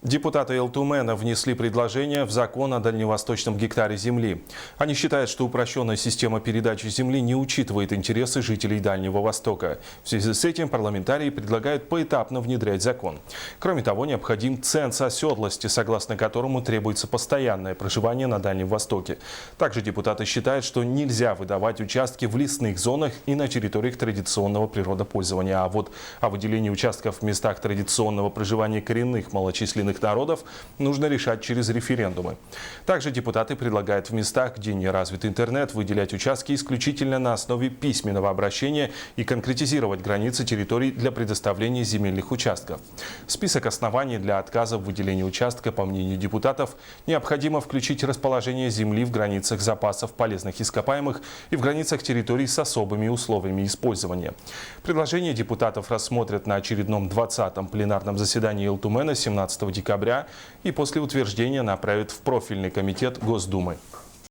Депутаты Элтумена внесли предложение в закон о дальневосточном гектаре земли. Они считают, что упрощенная система передачи земли не учитывает интересы жителей Дальнего Востока. В связи с этим парламентарии предлагают поэтапно внедрять закон. Кроме того, необходим ценз оседлости, согласно которому требуется постоянное проживание на Дальнем Востоке. Также депутаты считают, что нельзя выдавать участки в лесных зонах и на территориях традиционного природопользования. А вот о выделении участков в местах традиционного проживания коренных малочисленных народов нужно решать через референдумы. Также депутаты предлагают в местах, где не развит интернет, выделять участки исключительно на основе письменного обращения и конкретизировать границы территорий для предоставления земельных участков. В список оснований для отказа в выделении участка, по мнению депутатов, необходимо включить расположение земли в границах запасов полезных ископаемых и в границах территорий с особыми условиями использования. Предложение депутатов рассмотрят на очередном 20-м пленарном заседании Элтумена 17 декабря и после утверждения направят в профильный комитет Госдумы.